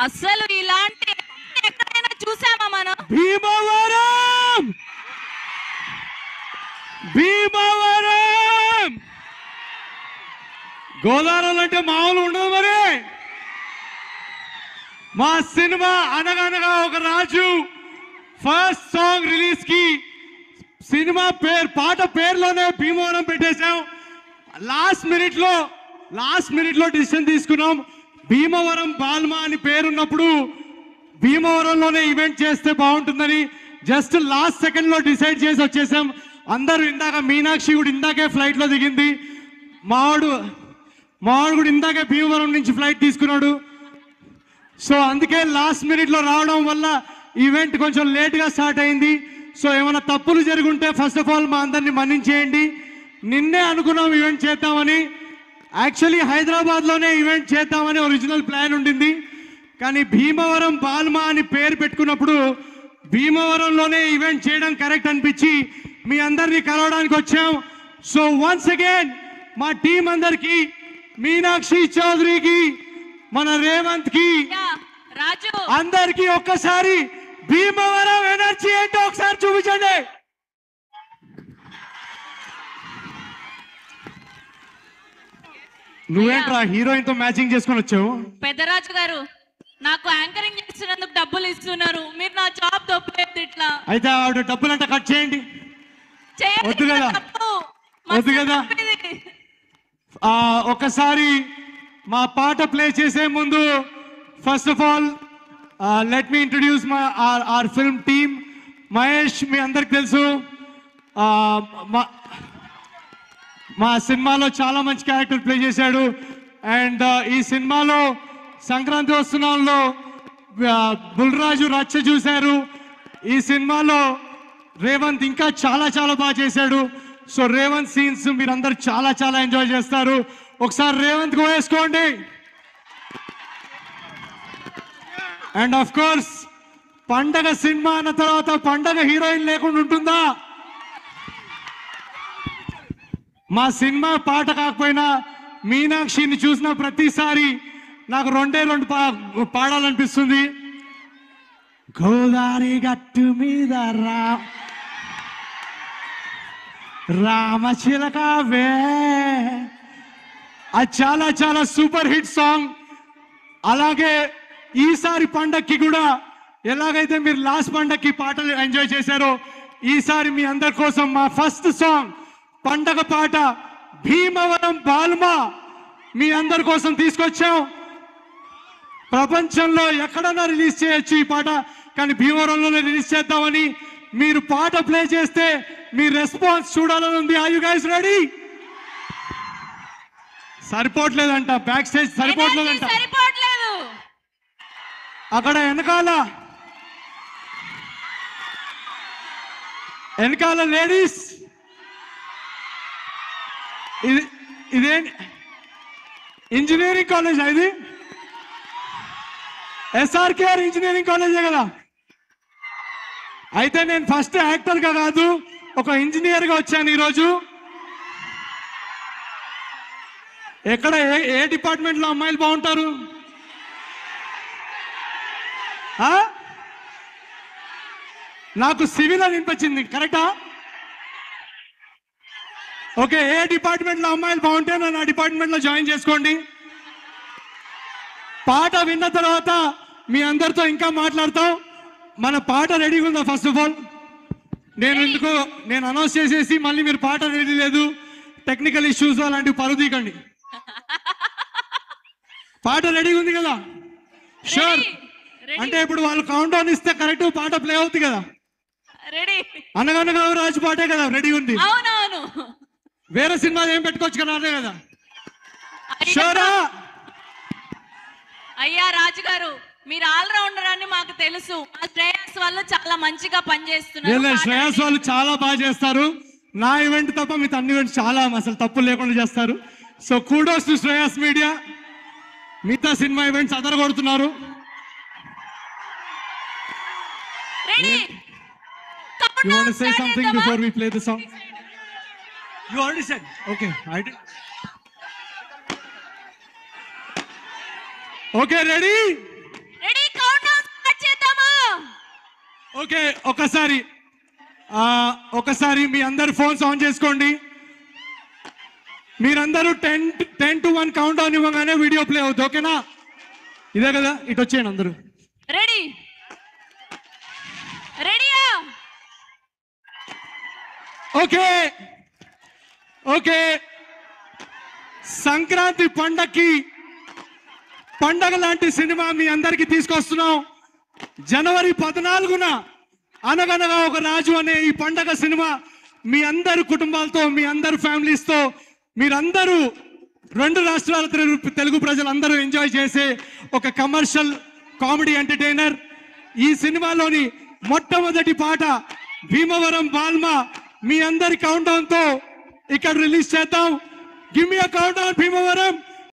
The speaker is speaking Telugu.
అసలు ఇలాంటి ఎక్కడైనా చూసామా మనం? భీమవరం భీమవరం గోదావరి అంటే మామూలు ఉండదు. మరి మా సినిమా అనగనగా ఒక రాజు ఫస్ట్ సాంగ్ రిలీజ్ కి సినిమా పేరు పాట పేరులోనే భీమవరం పెట్టేశాం. లాస్ట్ మినిట్ లో డిసిషన్ తీసుకున్నాం. భీమవరం బాల్మా అని పేరున్నప్పుడు భీమవరంలోనే ఈవెంట్ చేస్తే బాగుంటుందని జస్ట్ లాస్ట్ సెకండ్ లో డిసైడ్ చేసి వచ్చేసాం. అందరూ ఇందాక మీనాక్షి కూడా ఇందాకే ఫ్లైట్ లో దిగింది. మావాడు కూడా ఇందాకే భీమవరం నుంచి ఫ్లైట్ తీసుకున్నాడు. సో అందుకే లాస్ట్ మినిట్ లో రావడం వల్ల ఈవెంట్ కొంచెం లేట్ గా స్టార్ట్ అయింది. సో ఏమైనా తప్పులు జరుగుంటే ఫస్ట్ ఆఫ్ ఆల్ మా అందరినీ మన్నించేయండి. నిన్నే అనుకున్నాం ఈవెంట్ చేద్దామని. యాక్చువల్లీ హైదరాబాద్ లోనే ఈవెంట్ చేద్దామని ఒరిజినల్ ప్లాన్ ఉండింది. కానీ భీమవరం బాల్మా అని పేరు పెట్టుకున్నప్పుడు భీమవరంలోనే ఈవెంట్ చేయడం కరెక్ట్ అనిపించి మీ అందరినీ కలవడానికి వచ్చాం. సో వన్స్ అగైన్ మా టీం అందరికి, మీనాక్షి చౌదరికి, మన రేవంత్ కి, రాజు అందరికి ఒక్కసారి భీమవరం ఎనర్జీ ఏంటో ఒకసారి చూపించండి. నువ్వేంట్రా హీరోయిన్ తో మ్యాచింగ్ చేసుకొని వచ్చావు? పెద్దరాజు గారు నాకు యాంకరింగ్ చేస్తున్నందుకు డబ్బులు ఇస్తున్నారు, మీరు నా జాబ్ తప్పలేదు. ఇట్లా అయితే ఆవిడ డబ్బులు అంటే కట్ చేయండి. వద్దు కదా, వద్దు కదా. ఒకసారి మా పాట ప్లే చేసే ముందు first of all let me introduce our film team. Mahesh మీ అందరికి తెలుసు, మా సినిమాలో చాలా మంచి క్యారెక్టర్ ప్లే చేశాడు. అండ్ ఈ సినిమాలో సంక్రాంతి వస్తున్నాంలో బుల్రాజు రచ్చ చూశారు. ఈ సినిమాలో రేవంత్ ఇంకా చాలా చాలా బాగా చేశాడు. సో రేవంత్ సీన్స్ మీరందరూ చాలా చాలా ఎంజాయ్ చేస్తారు. ఒకసారి రేవంత్ కు వేసుకోండి. అండ్ ఆఫ్ కోర్స్ పండగ సినిమా అన్న తర్వాత పండగ హీరోయిన్ లేకుండా ఉంటుందా? మా సినిమా పాట కాకపోయినా మీనాక్షిని చూసిన ప్రతిసారి నాకు రెండే రెండు పాడాలనిపిస్తుంది. గోదావరి గట్టు మీద రామచిలకవే, అది చాలా చాలా సూపర్ హిట్ సాంగ్. అలాగే ఈసారి పండక్కి కూడా ఎలాగైతే మీరు లాస్ట్ పండక్కి పాటలు ఎంజాయ్ చేశారో ఈసారి మీ అందరి కోసం మా ఫస్ట్ సాంగ్ పండగ పాట భీమవరం బాల్మా మీ అందరి కోసం తీసుకొచ్చాం. ప్రపంచంలో ఎక్కడన్నా రిలీజ్ చేయొచ్చు ఈ పాట, కానీ భీమవరంలోనే రిలీజ్ చేద్దామని. మీరు పాట ప్లే చేస్తే మీ రెస్పాన్స్ చూడాలని ఉంది. Are you guys ready? సరిపోవట్లేదంట, బ్యాక్ స్టేజ్ సరిపోవట్లేదంట. అక్కడ వెనకాల లేడీస్, ఇదే ఇంజనీరింగ్ కాలేజ్, ఇది ఎస్ఆర్కేఆర్ ఇంజనీరింగ్ కాలేజే కదా. అయితే నేను ఫస్ట్ యాక్టర్ గా కాదు, ఒక ఇంజనీర్ గా వచ్చాను ఈరోజు. ఎక్కడ ఏ డిపార్ట్మెంట్ లో అమ్మాయిలు బాగుంటారు? నాకు సివిల్ అని వినిపించింది, కరెక్టా? ఓకే, ఏ డిపార్ట్మెంట్ లో అమ్మాయిలు బాగుంటే నన్ను ఆ డిపార్ట్మెంట్ లో జాయిన్ చేసుకోండి. పాట విన్న తర్వాత మీ అందరితో ఇంకా మాట్లాడతాం. మన పాట రెడీగా ఉందా? ఫస్ట్ ఆఫ్ ఆల్ నేను అనౌన్స్ చేసేసి మళ్ళీ మీరు పాట రెడీ లేదు, టెక్నికల్ ఇష్యూస్ అలాంటివి పరుదీకండి. పాట రెడీగా ఉంది కదా? షూర్. అంటే ఇప్పుడు వాళ్ళు కౌంట్ డౌన్ ఇస్తే కరెక్ట్ పాట ప్లే అవుతుంది కదా? అనగనగా రాజు పాటే కదా రెడీ ఉంది. వేరే సినిమా ఏం పెట్టుకోవచ్చు కదా, అదే కదా? షూరా? అయ్యా రాజు గారు, మీరు ఆల్ రౌండర్ అని మాకు తెలుసు. శ్రేయస్ వాళ్ళు చాలా మంచిగా పనిచేస్తున్నారు. శ్రేయస్ వాళ్ళు చాలా బాగా చేస్తారు. నా ఈవెంట్ తప్ప మీ అన్ని ఈవెంట్స్ చాలా అసలు తప్పులు లేకుండా చేస్తారు. So kudos to Shreyas media. మిగతా సినిమా ఈవెంట్స్ అదరగొడుతున్నారు. You want to say something before we play the song? You already said. Okay, I did. Okay, ready? Okay, ఒకసారి మీ అందరు ఫోన్స్ ఆన్ చేసుకోండి. మీరందరూ 10 to 1 కౌంట్ డౌన్ ఇవ్వగానే వీడియో ప్లే అవుతుంది. ఓకేనా? ఇదే కదా, ఇటు వచ్చేయండి అందరూ. రెడీ రెడీయా? ఓకే, సంక్రాంతి పండగ లాంటి సినిమా మీ అందరికి తీసుకొస్తున్నాం. జనవరి 14న అనగనగా ఒక రాజు అనే ఈ పండగ సినిమా మీ అందరు కుటుంబాలతో, మీ అందరు ఫ్యామిలీస్తో, మీరందరూ 2 రాష్ట్రాల తెలుగు ప్రజలందరూ ఎంజాయ్ చేసే ఒక కమర్షియల్ కామెడీ ఎంటర్టైనర్. ఈ సినిమాలోని మొట్టమొదటి పాట భీమవరం బాల్మా మీ అందరి కౌంట్ డౌన్ తో ఇక్కడ రిలీజ్ చేద్దాం. గివ్ మీ అ కౌంట్ డౌన్ భీమవరం.